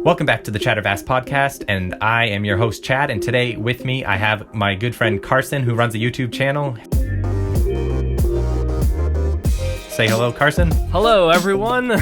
Welcome back to the Chattervast podcast, and I am your host, Chad, and today with me I have my good friend Carson, who runs a YouTube channel. Say hello, Carson. Hello, everyone.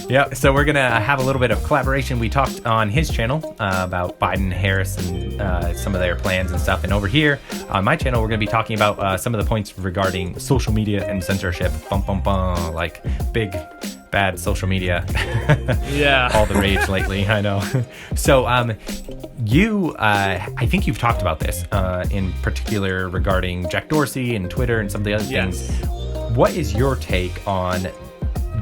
Yeah, so we're going to have a little bit of collaboration. We talked on his channel about Biden, Harris, and some of their plans and stuff, and over here on my channel, we're going to be talking about some of the points regarding social media and censorship. Bum, bum, bum, like big bad social media. Yeah. All the rage lately, I know. So I think you've talked about this in particular regarding Jack Dorsey and Twitter and some of the other things. What is your take on,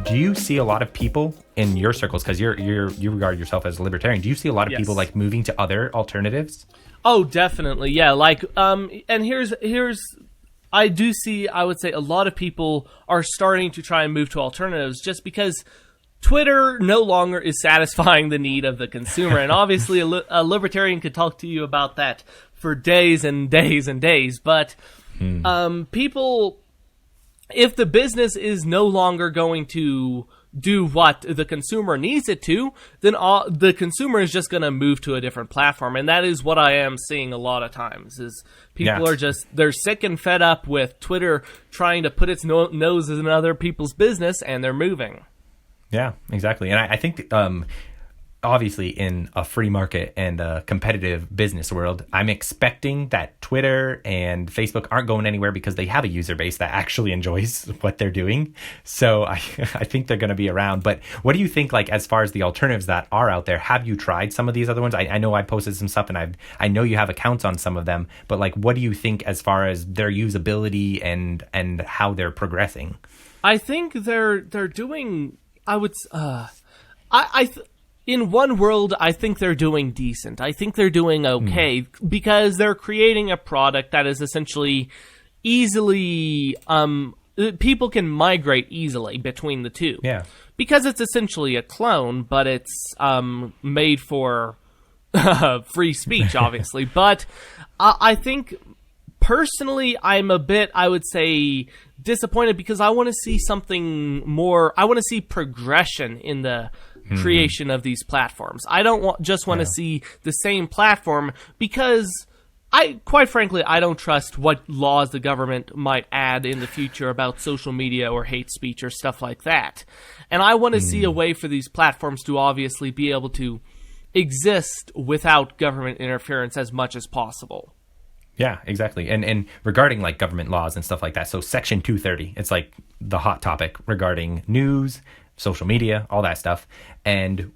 do you see a lot of people in your circles, because you regard yourself as a libertarian, do you see a lot of people like moving to other alternatives? Oh, definitely. Yeah. Like, and here's I do see, I would say a lot of people are starting to try and move to alternatives just because Twitter no longer is satisfying the need of the consumer. And obviously a libertarian could talk to you about that for days and days and days. But people, if the business is no longer going to do what the consumer needs it to, then the consumer is just going to move to a different platform. And that is what I am seeing a lot of times is people are just, they're sick and fed up with Twitter trying to put its nose in other people's business, and they're moving. Yeah, exactly. And I think obviously in a free market and a competitive business world, I'm expecting that Twitter and Facebook aren't going anywhere because they have a user base that actually enjoys what they're doing. So I think they're going to be around. But what do you think, like, as far as the alternatives that are out there? Have you tried some of these other ones? I know I posted some stuff and I know you have accounts on some of them, but like, what do you think as far as their usability and how they're progressing? I think they're doing, in one world, I think they're doing decent. I think they're doing okay because they're creating a product that is essentially easily, people can migrate easily between the two. Yeah. Because it's essentially a clone, but it's made for free speech, obviously. But I think, personally, I'm a bit, I would say, disappointed because I want to see something more, I want to see progression in the creation of these platforms. I don't want to see the same platform because quite frankly, I don't trust what laws the government might add in the future about social media or hate speech or stuff like that. And I want to see a way for these platforms to obviously be able to exist without government interference as much as possible. Yeah, exactly. And regarding like government laws and stuff like that, so Section 230, it's like the hot topic regarding news, social media, all that stuff. And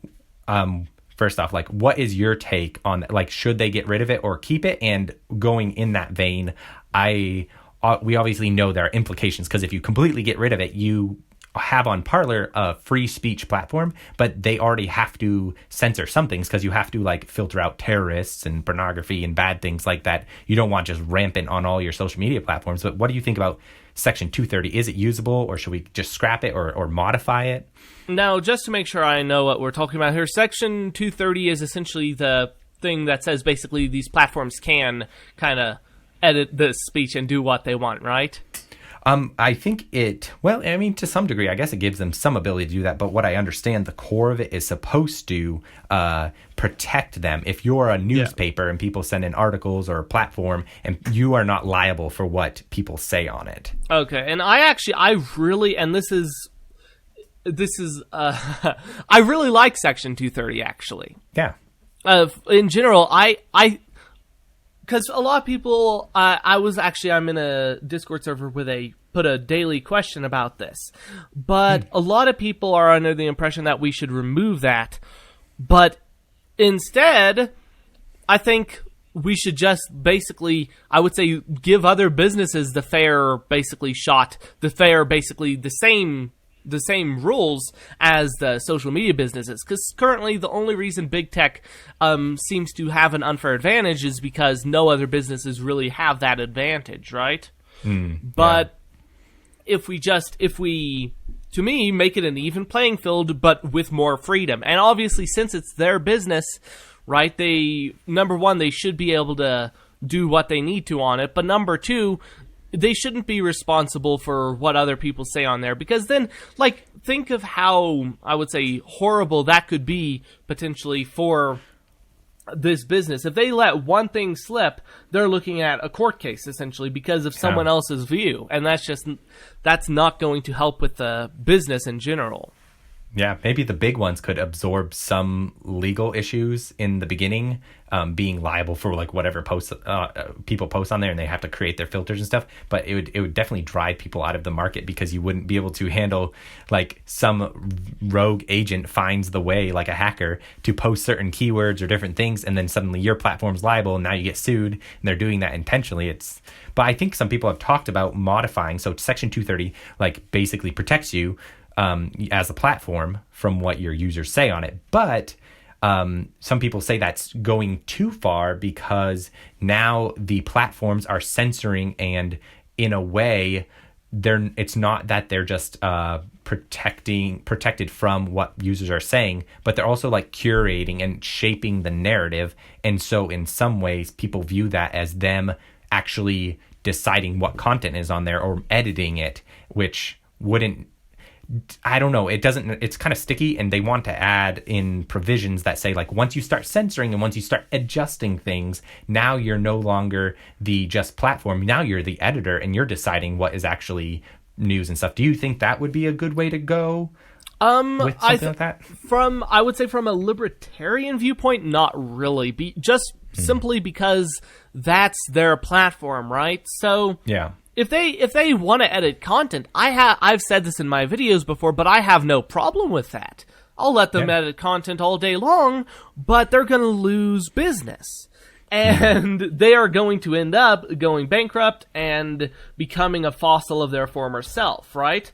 first off, like, what is your take on, like, should they get rid of it or keep it? And going in that vein, we obviously know there are implications, because if you completely get rid of it, you have on Parler a free speech platform, but they already have to censor some things because you have to like filter out terrorists and pornography and bad things like that. You don't want just rampant on all your social media platforms. But what do you think about Section 230? Is it usable, or should we just scrap it or modify it? Now, just to make sure I know what we're talking about here, Section 230 is essentially the thing that says basically these platforms can kind of edit the speech and do what they want, right? I think to some degree, I guess it gives them some ability to do that. But what I understand, the core of it is supposed to protect them. If you're a newspaper and people send in articles or a platform, and you are not liable for what people say on it. Okay. And I really like Section 230, actually. Yeah. In general, because a lot of people, I'm in a Discord server where they put a daily question about this. But a lot of people are under the impression that we should remove that. But instead, I think we should just basically, I would say, give other businesses the fair the same rules as the social media businesses, because currently the only reason big tech seems to have an unfair advantage is because no other businesses really have that advantage, right? But if we to me, make it an even playing field, but with more freedom. And obviously, since it's their business, right, number one, they should be able to do what they need to on it, but number two, they shouldn't be responsible for what other people say on there, because then, like, think of how, I would say, horrible that could be potentially for this business. If they let one thing slip, they're looking at a court case, essentially, because of someone else's view, and that's not going to help with the business in general. Yeah, maybe the big ones could absorb some legal issues in the beginning, being liable for like whatever posts people post on there, and they have to create their filters and stuff. But it would definitely drive people out of the market, because you wouldn't be able to handle like some rogue agent finds the way, like a hacker, to post certain keywords or different things, and then suddenly your platform's liable, and now you get sued, and they're doing that intentionally. But I think some people have talked about modifying. So Section 230 like basically protects you as a platform from what your users say on it. But some people say that's going too far, because now the platforms are censoring, and in a way, it's not that they're just protected from what users are saying, but they're also like curating and shaping the narrative. And so in some ways, people view that as them actually deciding what content is on there or editing it, which wouldn't, I don't know. It's kind of sticky, and they want to add in provisions that say, like, once you start censoring and once you start adjusting things, now you're no longer the just platform. Now you're the editor, and you're deciding what is actually news and stuff. Do you think that would be a good way to go? With something like that? I would say from a libertarian viewpoint, not really. Simply because that's their platform, right? So yeah. If they want to edit content, I've said this in my videos before, but I have no problem with that. I'll let them edit content all day long, but they're going to lose business. And they are going to end up going bankrupt and becoming a fossil of their former self, right?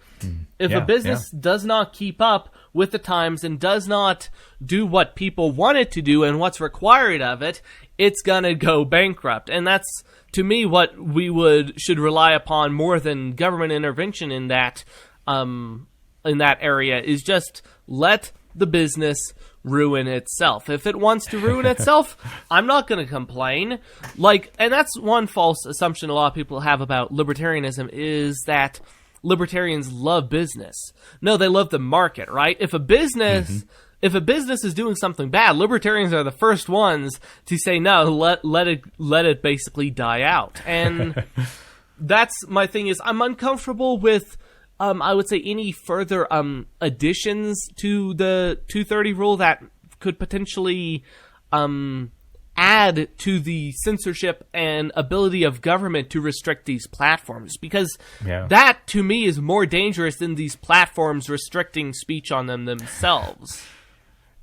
If a business does not keep up with the times and does not do what people want it to do and what's required of it, it's going to go bankrupt. And that's, to me, what we should rely upon more than government intervention in that area, is just let the business ruin itself. If it wants to ruin itself, I'm not going to complain. And that's one false assumption a lot of people have about libertarianism, is that libertarians love business. No, they love the market, right? If a business is doing something bad, libertarians are the first ones to say, no, let it basically die out. And that's my thing, is I'm uncomfortable with, I would say, any further additions to the 230 rule that could potentially add to the censorship and ability of government to restrict these platforms, because that, to me, is more dangerous than these platforms restricting speech on them themselves.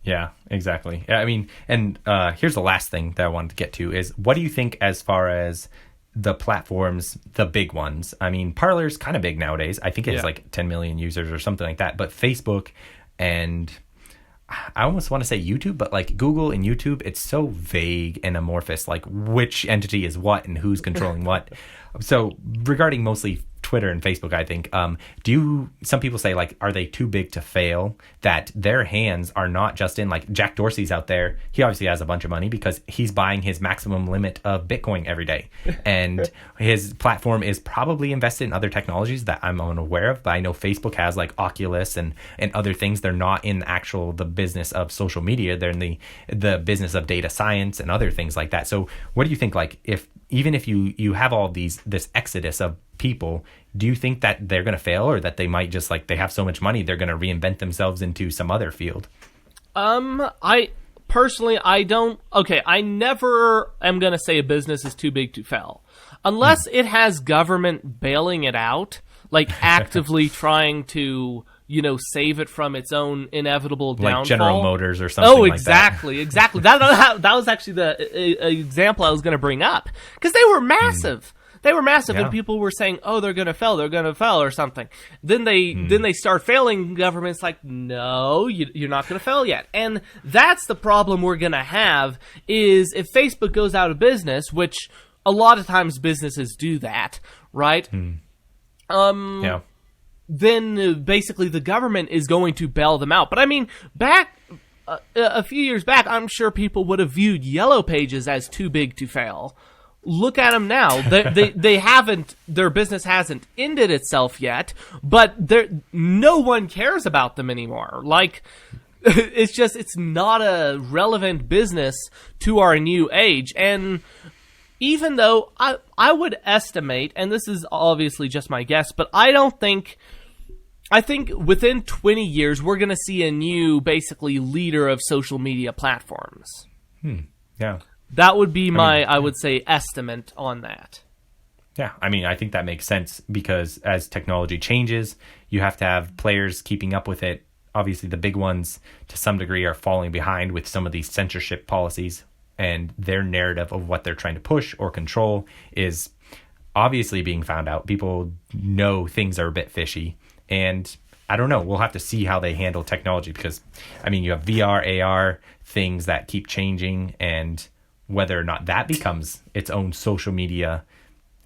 Yeah, exactly. I mean, and here's the last thing that I wanted to get to is, what do you think as far as the platforms, the big ones? I mean, Parler's kind of big nowadays. I think it's like 10 million users or something like that. But Facebook and I almost want to say YouTube, but like Google and YouTube, it's so vague and amorphous, like which entity is what and who's controlling what. So regarding mostly Twitter and Facebook, I think, some people say, like, are they too big to fail, that their hands are not just in, like, Jack Dorsey's out there. He obviously has a bunch of money because he's buying his maximum limit of Bitcoin every day. And his platform is probably invested in other technologies that I'm unaware of, but I know Facebook has like Oculus and other things. They're not in the business of social media. They're in the business of data science and other things like that. So what do you think, like, even if you have all this exodus of people, do you think that they're going to fail, or that they might just, like, they have so much money, they're going to reinvent themselves into some other field? I personally, I never am going to say a business is too big to fail. Unless it has government bailing it out, like actively trying to, save it from its own inevitable downfall. Like General Motors or something like that. Exactly. That was actually the example I was going to bring up. Because they were massive. They were massive, and people were saying, "Oh, they're going to fail, or something." Then they start failing. Government's like, "No, you're not going to fail yet." And that's the problem we're going to have, is if Facebook goes out of business, which a lot of times businesses do that, right? Then basically the government is going to bail them out. But I mean, back a few years back, I'm sure people would have viewed Yellow Pages as too big to fail. look at them now. They haven't, their business hasn't ended itself yet, but no one cares about them anymore. Like, it's not a relevant business to our new age. And even though I would estimate, and this is obviously just my guess, but I think within 20 years, we're going to see a new, basically, leader of social media platforms. Yeah. That would be I would say, estimate on that. Yeah, I mean, I think that makes sense because as technology changes, you have to have players keeping up with it. Obviously, the big ones, to some degree, are falling behind with some of these censorship policies, and their narrative of what they're trying to push or control is obviously being found out. People know things are a bit fishy, and I don't know. We'll have to see how they handle technology because, I mean, you have VR, AR, things that keep changing, and whether or not that becomes its own social media.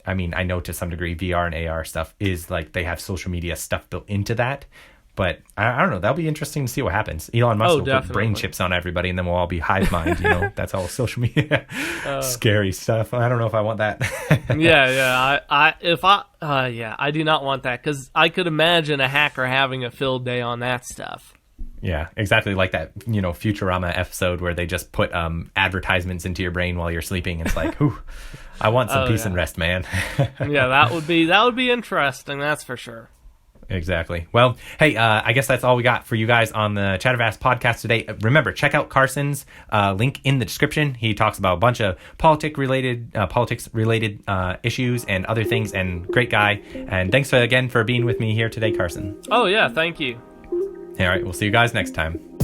I mean, I know to some degree VR and AR stuff is like they have social media stuff built into that. But I don't know. That'll be interesting to see what happens. Elon Musk will put brain chips on everybody, and then we'll all be hive mind. You know, that's all social media. Scary stuff. I don't know if I want that. Yeah. I do not want that because I could imagine a hacker having a field day on that stuff. Yeah, exactly like that, you know, Futurama episode where they just put advertisements into your brain while you're sleeping. It's like, whew, I want some peace and rest, man. Yeah, that would be interesting. That's for sure. Exactly. Well, hey, I guess that's all we got for you guys on the Chattervast podcast today. Remember, check out Carson's link in the description. He talks about a bunch of politics-related issues and other things, and great guy. And thanks again for being with me here today, Carson. Oh, yeah, thank you. All right, we'll see you guys next time.